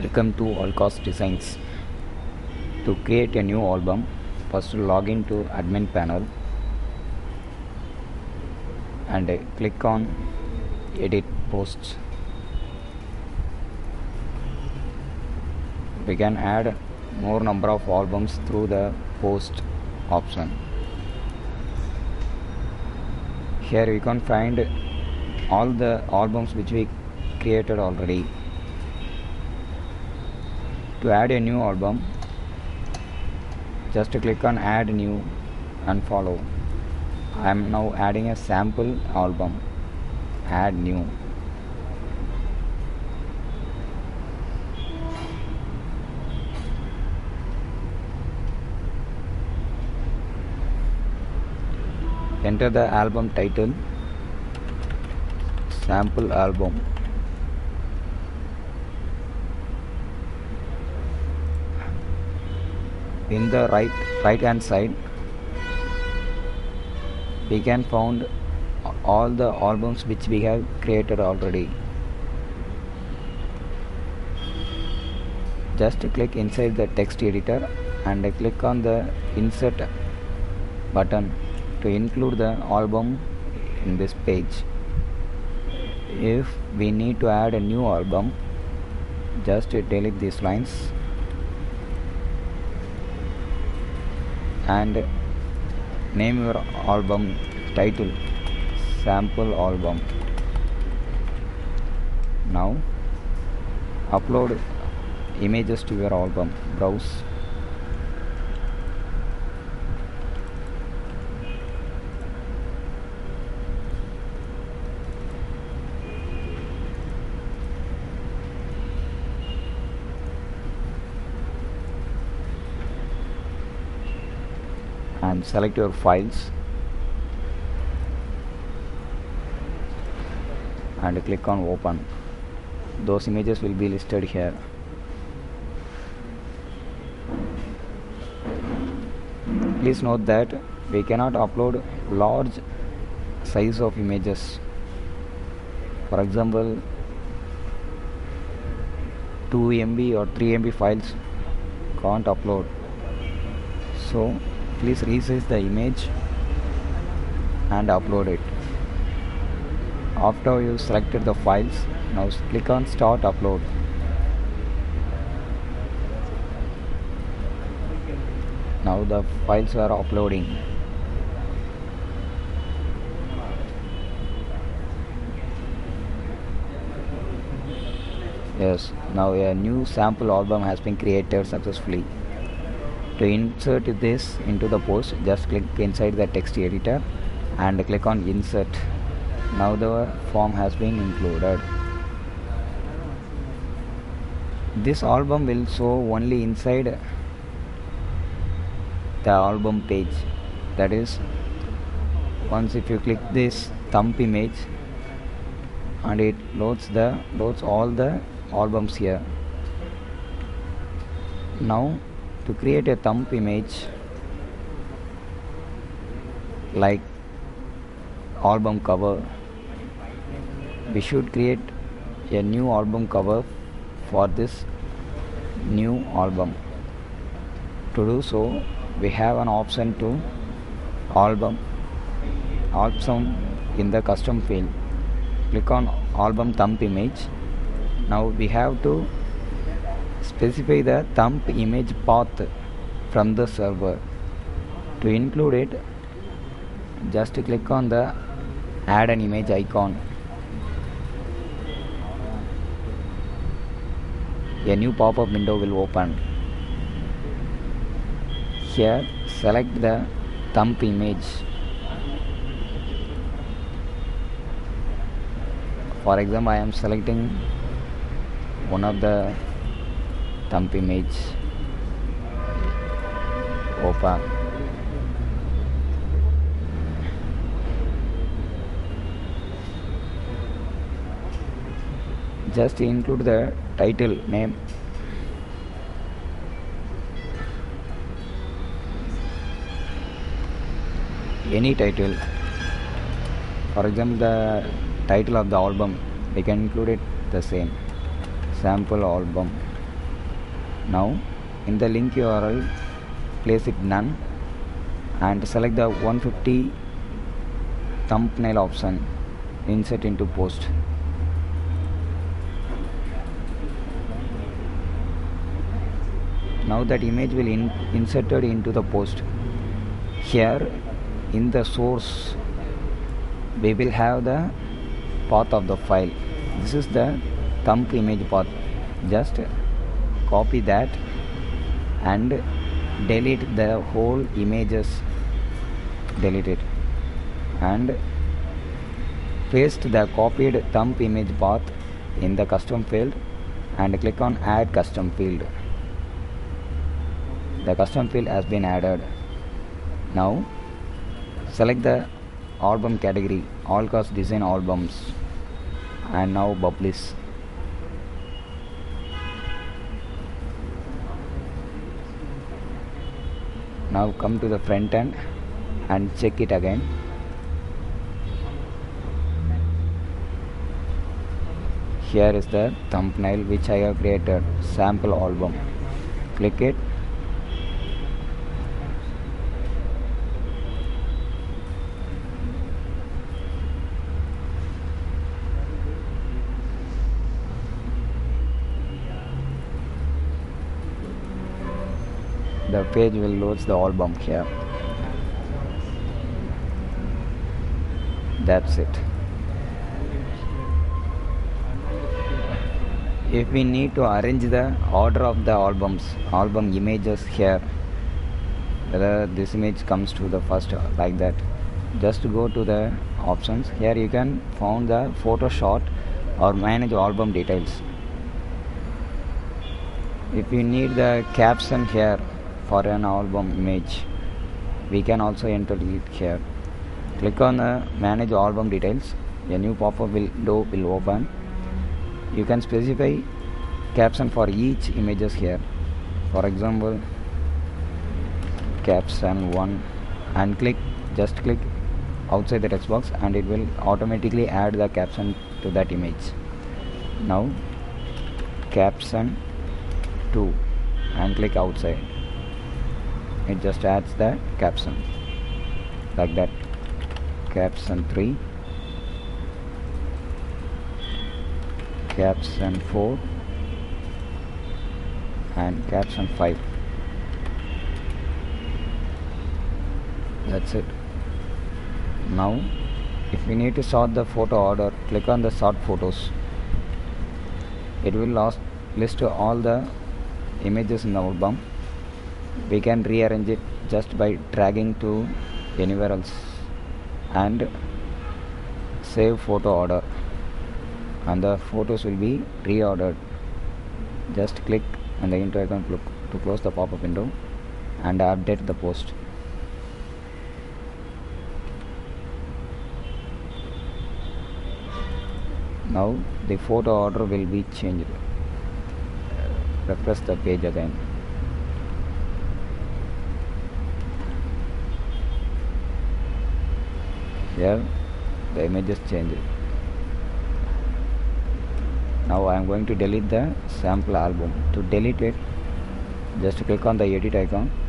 Welcome to Allcast Designs. To create a new album, first log into admin panel and click on edit posts. We can add more number of albums through the post option. Here we can find all the albums which we created already. To add a new album, just click on add new and follow. I am now adding a sample album. Add new. Enter the album title, sample album. In the right hand side, we can find all the albums which we have created already. Just click inside the text editor and click on the insert button to include the album in this page. If we need to add a new album, just delete these lines and name your album title sample album. Now upload images to your album. Browse. And select your files and click on open. Those images will be listed here. Please note that we cannot upload large size of images. For example, 2 MB or 3 MB files can't upload. So please resize the image and upload it. After you selected the files, now click on start upload. Now the files are uploading. Yes, now a new sample album has been created successfully. To insert this into the post, just click inside the text editor and click on insert. Now the form has been included. This album will show only inside the album page. That is, once if you click this thumb image and it loads all the albums here. Now to create a thumb image like album cover, we should create a new album cover for this new album. To do so, we have an option to album in the custom field. Click on album thumb image. Now we have to specify the thumb image path from the server. To include it, just click on the add an image icon. A new pop-up window will open. Here select the thumb image. For example, I am selecting one of the thumb image. Open. Just include the title name. Any title. For example, the title of the album, we can include it the same sample album. Now in the link URL place it none and select the 150 thumbnail option, insert into post. Now that image will inserted into the post. Here in the source we will have the path of the file. This is the thumb image path. Just copy that and delete the whole images, delete it, and paste the copied thumb image path in the custom field and click on add custom field. The custom field has been added. Now select the album category, all cost design albums, and now publish. Now come to the front end and check it again. Here is the thumbnail which I have created, sample album. Click it. The page will load the album here. That's it. If we need to arrange the order of the album images here, whether this image comes to the first like that, just go to the options. Here you can find the photo shot or manage album details. If you need the caption here for an album image, we can also enter it here. Click on the manage album details. A new pop-up window will open. You can specify caption for each images here. For example, caption 1, and just click outside the text box and it will automatically add the caption to that image. Now caption 2 and click outside. It just adds the caption like that. Caption 3, caption 4, and caption 5. That's it. Now if we need to sort the photo order, click on the sort photos. It will list all the images in the album. We can rearrange it just by dragging to anywhere else and save photo order, and the photos will be reordered. Just click on the intro icon to close the pop-up window and update the post. Now the photo order will be changed. Refresh the page again. Here the image is changed. Now I am going to delete the sample album. To delete it, just click on the edit icon